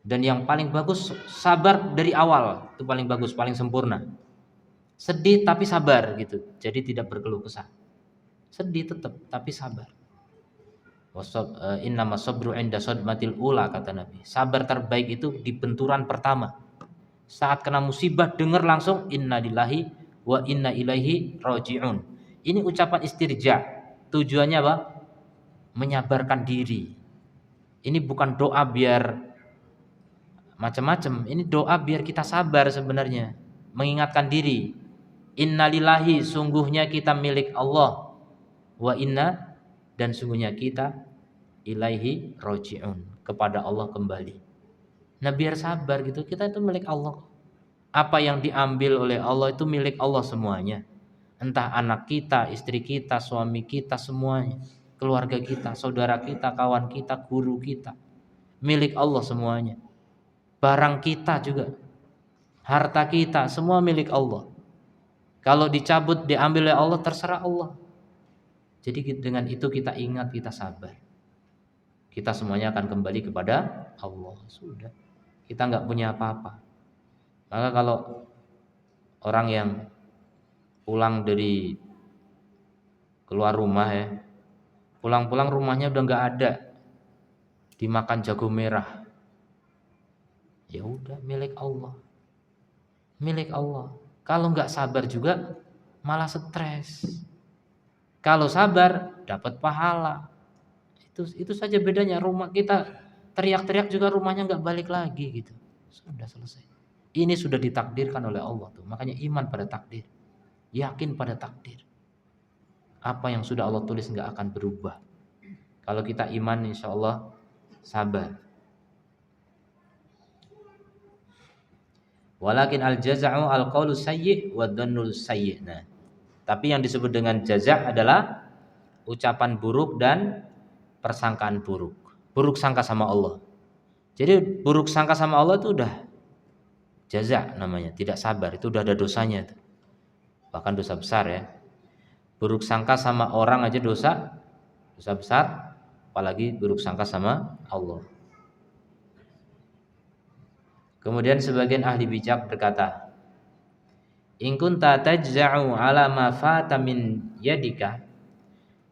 A: Dan yang paling bagus sabar dari awal, itu paling bagus, paling sempurna. Sedih tapi sabar gitu, jadi tidak berkeluh kesah. Sedih tetap tapi sabar. Innamas sabru 'inda sadmatil ula, kata Nabi. Sabar terbaik itu di benturan pertama. Saat kena musibah dengar langsung inna lillahi wa inna ilaihi raji'un. Ini ucapan istirja. Tujuannya apa? Menyabarkan diri. Ini bukan doa biar macam-macam. Ini doa biar kita sabar sebenarnya. Mengingatkan diri. Inna lillahi, sungguhnya kita milik Allah. Wa inna, dan sungguhnya kita ilaihi raji'un, kepada Allah kembali. Nah biar sabar gitu, kita itu milik Allah. Apa yang diambil oleh Allah itu milik Allah semuanya. Entah anak kita, istri kita, suami kita, semuanya. Keluarga kita, saudara kita, kawan kita, guru kita. Milik Allah semuanya. Barang kita juga, harta kita, semua milik Allah. Kalau dicabut, diambil oleh Allah, terserah Allah. Jadi dengan itu kita ingat, kita sabar. Kita semuanya akan kembali kepada Allah. Sudah. Kita nggak punya apa-apa. Maka kalau orang yang pulang dari keluar rumah ya, pulang-pulang rumahnya udah nggak ada, dimakan jago merah, ya udah milik Allah, milik Allah. Kalau nggak sabar juga malah stres. Kalau sabar dapat pahala. Itu saja bedanya. Rumah kita teriak-teriak juga rumahnya nggak balik lagi gitu. Sudah selesai. Ini sudah ditakdirkan oleh Allah tuh. Makanya iman pada takdir, yakin pada takdir. Apa yang sudah Allah tulis nggak akan berubah. Kalau kita iman, insya Allah sabar. Walakin al-jaza'u al-qaulu sayyi' wa dhannul sayyi'. Nah, tapi yang disebut dengan jaza' adalah ucapan buruk dan persangkaan buruk. Buruk sangka sama Allah. Jadi buruk sangka sama Allah itu udah jaza' namanya, tidak sabar. Itu udah ada dosanya itu. Bahkan dosa besar ya. Buruk sangka sama orang aja dosa besar, apalagi buruk sangka sama Allah. Kemudian sebagian ahli bijak berkata, in kunta tajza'u ala ma fata min yadika,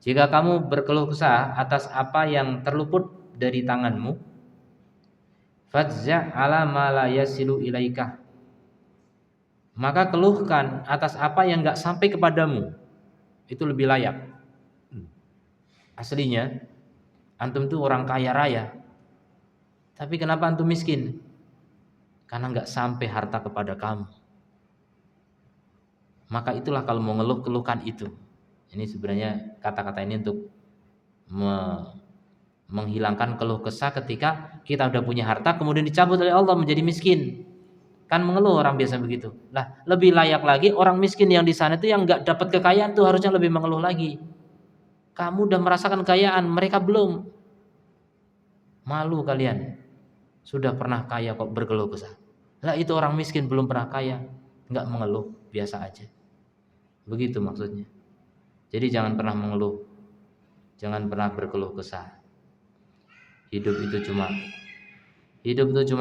A: jika kamu berkeluh kesah atas apa yang terluput dari tanganmu, fajza' ala ma la yasilu ilaika, maka keluhkan atas apa yang enggak sampai kepadamu. Itu lebih layak. Aslinya antum tuh orang kaya raya, tapi kenapa antum miskin? Karena enggak sampai harta kepada kamu. Maka itulah kalau mau ngeluh, keluhkan itu. Ini sebenarnya kata-kata ini untuk menghilangkan keluh kesah ketika kita udah punya harta kemudian dicabut oleh Allah menjadi miskin. Kan mengeluh orang biasa begitu. Lah, lebih layak lagi orang miskin yang di sana itu yang enggak dapat kekayaan tuh harusnya lebih mengeluh lagi. Kamu udah merasakan kekayaan, mereka belum. Malu kalian. Sudah pernah kaya kok berkeluh kesah. Lah itu orang miskin belum pernah kaya, enggak mengeluh, biasa aja. Begitu maksudnya. Jadi jangan pernah mengeluh. Jangan pernah berkeluh kesah. Hidup itu cuma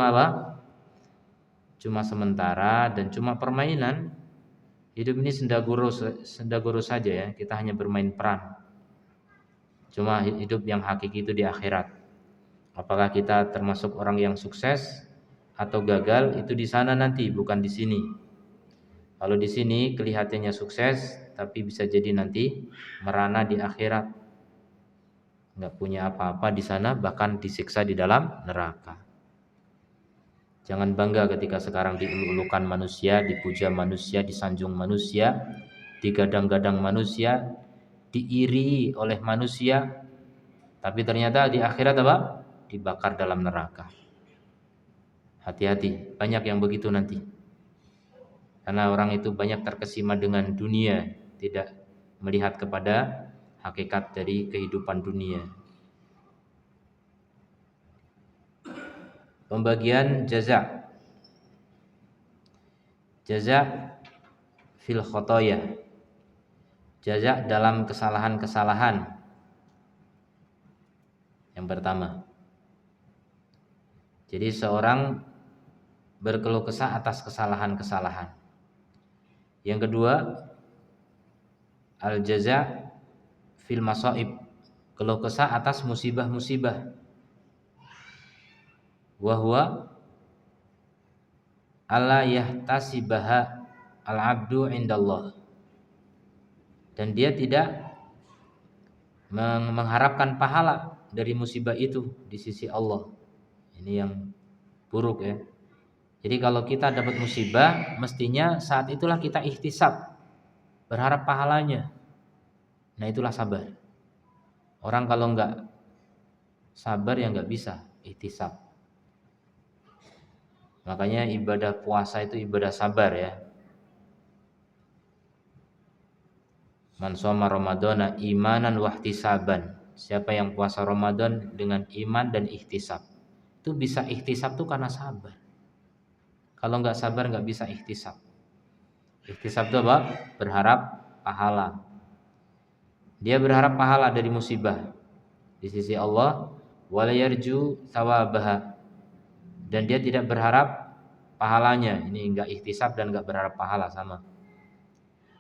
A: apa? Cuma sementara dan cuma permainan. Hidup ini sendaguru saja ya. Kita hanya bermain peran. Cuma hidup yang hakiki itu di akhirat. Apakah kita termasuk orang yang sukses atau gagal itu di sana nanti, bukan di sini. Kalau di sini kelihatannya sukses, tapi bisa jadi nanti merana di akhirat. Enggak punya apa-apa di sana, bahkan disiksa di dalam neraka. Jangan bangga ketika sekarang diulu-ulukan manusia, dipuja manusia, disanjung manusia, digadang-gadang manusia, diiri oleh manusia, tapi ternyata di akhirat apa? Dibakar dalam neraka. Hati-hati, banyak yang begitu nanti. Karena orang itu banyak terkesima dengan dunia, tidak melihat kepada hakikat dari kehidupan dunia. Pembagian jaza. Jaza fil khotoya. Jaza dalam kesalahan-kesalahan. Yang pertama. Jadi seorang berkeluh kesah atas kesalahan-kesalahan. Yang kedua, al-jaza fil masaib. Keluh kesah atas musibah-musibah. Wa huwa alla yahtasibaha al-'abdu indallah. Dan dia tidak mengharapkan pahala dari musibah itu di sisi Allah. Ini yang buruk ya. Jadi kalau kita dapat musibah, mestinya saat itulah kita ihtisab, berharap pahalanya. Nah itulah sabar. Orang kalau enggak sabar ya enggak bisa ihtisab. Makanya ibadah puasa itu ibadah sabar ya. Man shoma ramadhana imanan wahtisaban. Siapa yang puasa Ramadan dengan iman dan ihtisab. Itu bisa ihtisab tuh karena sabar. Kalau nggak sabar nggak bisa ihtisab. Ihtisab itu apa? Berharap pahala. Dia berharap pahala dari musibah di sisi Allah, wala yarju thawabaha, dan dia tidak berharap pahalanya. Ini enggak ihtisab dan enggak berharap pahala, sama.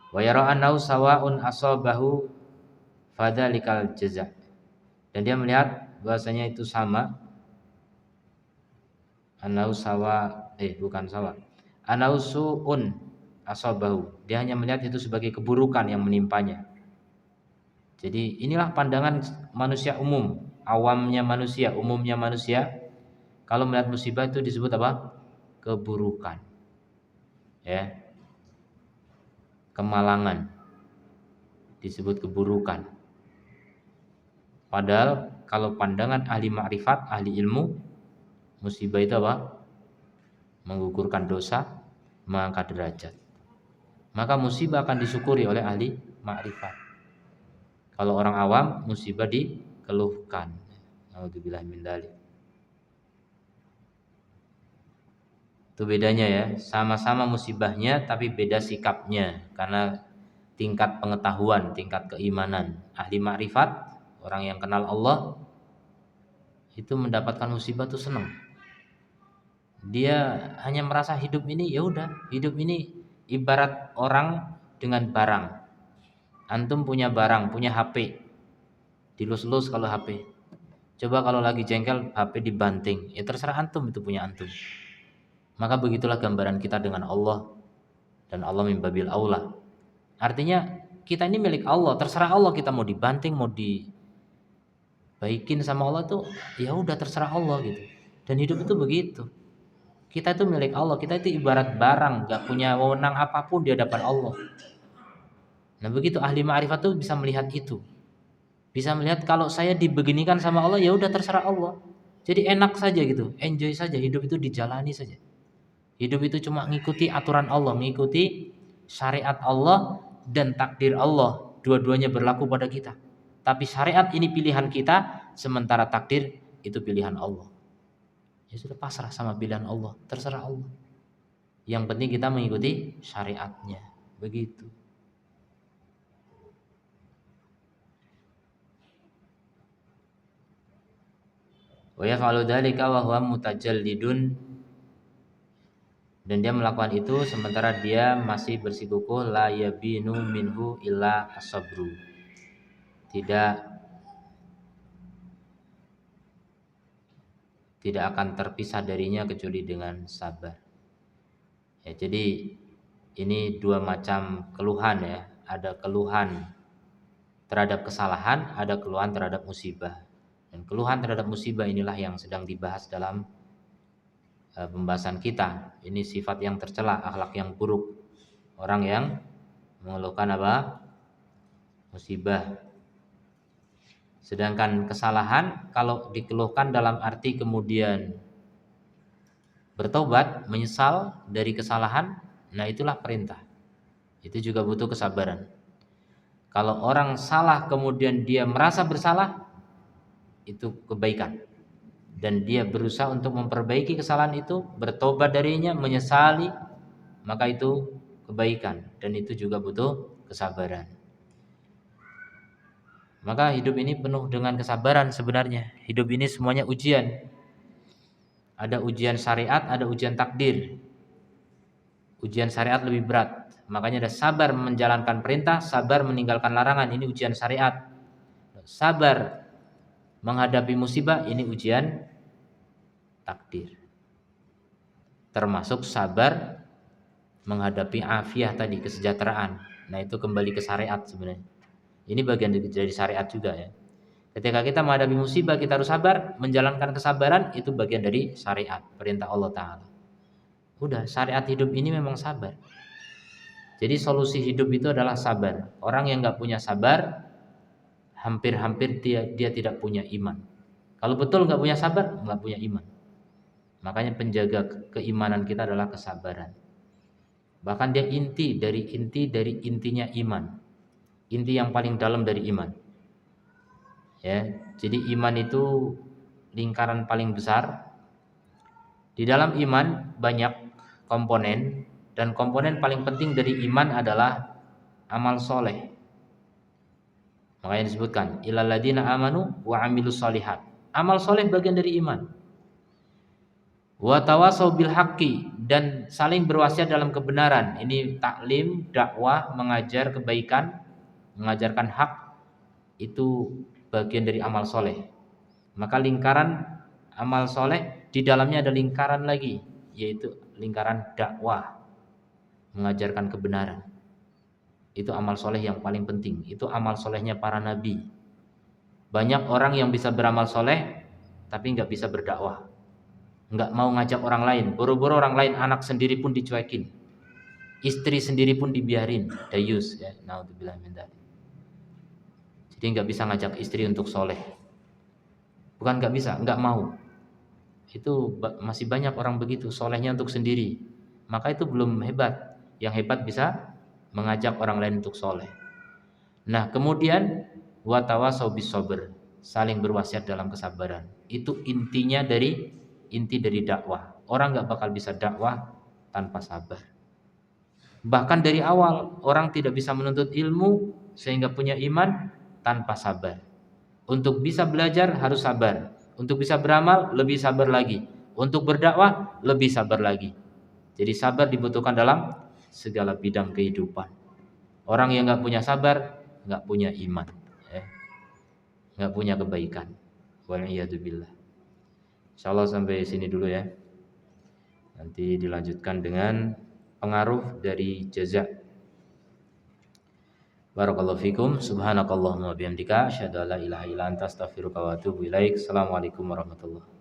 A: Wa yara annahu sawaun asabahu fadzalikal jaza, dan dia melihat bahasanya itu sama. Annahu sawa bukan sawa. Annahu suun asabahu, dia hanya melihat itu sebagai keburukan yang menimpanya. Jadi inilah pandangan manusia umum, awamnya manusia, umumnya manusia. Kalau melihat musibah itu disebut apa? Keburukan. Ya. Kemalangan. Disebut keburukan. Padahal kalau pandangan ahli makrifat, ahli ilmu, musibah itu apa? Menggugurkan dosa, mengangkat derajat. Maka musibah akan disyukuri oleh ahli makrifat. Kalau orang awam, musibah dikeluhkan. Naudzubillah min dzalik. Itu bedanya ya. Sama-sama musibahnya tapi beda sikapnya karena tingkat pengetahuan, tingkat keimanan. Ahli makrifat, orang yang kenal Allah, itu mendapatkan musibah tuh senang. Dia hanya merasa hidup ini ya udah, hidup ini ibarat orang dengan barang. Antum punya barang, punya HP, dilus-lus kalau HP. Coba kalau lagi jengkel, HP dibanting, ya terserah antum, itu punya antum. Maka begitulah gambaran kita dengan Allah, dan Allah min babil aula. Artinya kita ini milik Allah, terserah Allah, kita mau dibanting, mau dibaikin sama Allah tuh, ya udah terserah Allah gitu. Dan hidup itu begitu. Kita itu milik Allah, kita itu ibarat barang, gak punya wewenang apapun di hadapan Allah. Nah begitu ahli ma'rifat tuh bisa melihat itu, bisa melihat kalau saya dibeginikan sama Allah, ya udah terserah Allah. Jadi enak saja gitu, enjoy saja, hidup itu dijalani saja. Hidup itu cuma ngikuti aturan Allah, mengikuti syariat Allah dan takdir Allah. Dua-duanya berlaku pada kita. Tapi syariat ini pilihan kita, sementara takdir itu pilihan Allah. Ya sudah, pasrah sama pilihan Allah, terserah Allah. Yang penting kita mengikuti syariatnya. Begitu. Wa yaf'alu dzalika wa huwa mutajallidun, dan dia melakukan itu sementara dia masih bersikukuh, la yabinu minhu illa as-sabru. Tidak akan terpisah darinya kecuali dengan sabar. Ya, jadi ini dua macam keluhan ya. Ada keluhan terhadap kesalahan, ada keluhan terhadap musibah. Dan keluhan terhadap musibah inilah yang sedang dibahas dalam pembahasan kita. Ini sifat yang tercela, akhlak yang buruk. Orang yang mengeluhkan apa? Musibah. Sedangkan kesalahan kalau dikeluhkan dalam arti kemudian bertobat, menyesal dari kesalahan, nah itulah perintah. Itu juga butuh kesabaran. Kalau orang salah kemudian dia merasa bersalah, itu kebaikan. Dan dia berusaha untuk memperbaiki kesalahan itu, bertobat darinya, menyesali, maka itu kebaikan. Dan itu juga butuh kesabaran. Maka hidup ini penuh dengan kesabaran sebenarnya. Hidup ini semuanya ujian. Ada ujian syariat, ada ujian takdir. Ujian syariat lebih berat. Makanya ada sabar menjalankan perintah, sabar meninggalkan larangan. Ini ujian syariat. Sabar menghadapi musibah, ini ujian takdir. Termasuk sabar menghadapi afiah tadi, kesejahteraan. Nah itu kembali ke syariat sebenarnya. Ini bagian dari syariat juga ya. Ketika kita menghadapi musibah, kita harus sabar. Menjalankan kesabaran itu bagian dari syariat, perintah Allah Ta'ala. Udah, syariat hidup ini memang sabar. Jadi solusi hidup itu adalah sabar. Orang yang gak punya sabar, hampir-hampir dia tidak punya iman. Kalau betul gak punya sabar, gak punya iman. Makanya penjaga keimanan kita adalah kesabaran. Bahkan dia inti dari intinya iman. Inti yang paling dalam dari iman. Ya, jadi iman itu lingkaran paling besar. Di dalam iman banyak komponen, dan komponen paling penting dari iman adalah amal soleh. Makanya disebutkan illal ladzina amanu wa amilus solihat. Amal soleh bagian dari iman. Wa tawasau bil haqqi, dan saling berwasiat dalam kebenaran. Ini taklim, dakwah, mengajar kebaikan, mengajarkan hak, itu bagian dari amal soleh. Maka lingkaran amal soleh di dalamnya ada lingkaran lagi, yaitu lingkaran dakwah, mengajarkan kebenaran. Itu amal soleh yang paling penting. Itu amal solehnya para nabi. Banyak orang yang bisa beramal soleh tapi nggak bisa berdakwah, nggak mau ngajak orang lain. Boro-boro orang lain, anak sendiri pun dicuekin, istri sendiri pun dibiarin, dayus ya. Naudzubillah min dzalik. Jadi nggak bisa ngajak istri untuk soleh. Bukan nggak bisa, nggak mau. Itu masih banyak orang begitu, solehnya untuk sendiri. Maka itu belum hebat. Yang hebat bisa mengajak orang lain untuk soleh. Nah kemudian watawasau bis sabr, saling berwasiat dalam kesabaran. Itu inti dari dakwah. Orang nggak bakal bisa dakwah tanpa sabar. Bahkan dari awal orang tidak bisa menuntut ilmu sehingga punya iman tanpa sabar. Untuk bisa belajar harus sabar. Untuk bisa beramal lebih sabar lagi. Untuk berdakwah lebih sabar lagi. Jadi sabar dibutuhkan dalam segala bidang kehidupan. Orang yang nggak punya sabar nggak punya iman, nggak punya kebaikan. Waliyadzubillah. Insyaallah sampai sini dulu ya. Nanti dilanjutkan dengan pengaruh dari jaza. Barakallahu fikum. Subhanakallahumma wa bihamdika asyhadu an la ilaha illa anta astaghfiruka wa atubu ilaik. Assalamualaikum warahmatullahi wabarakatuh.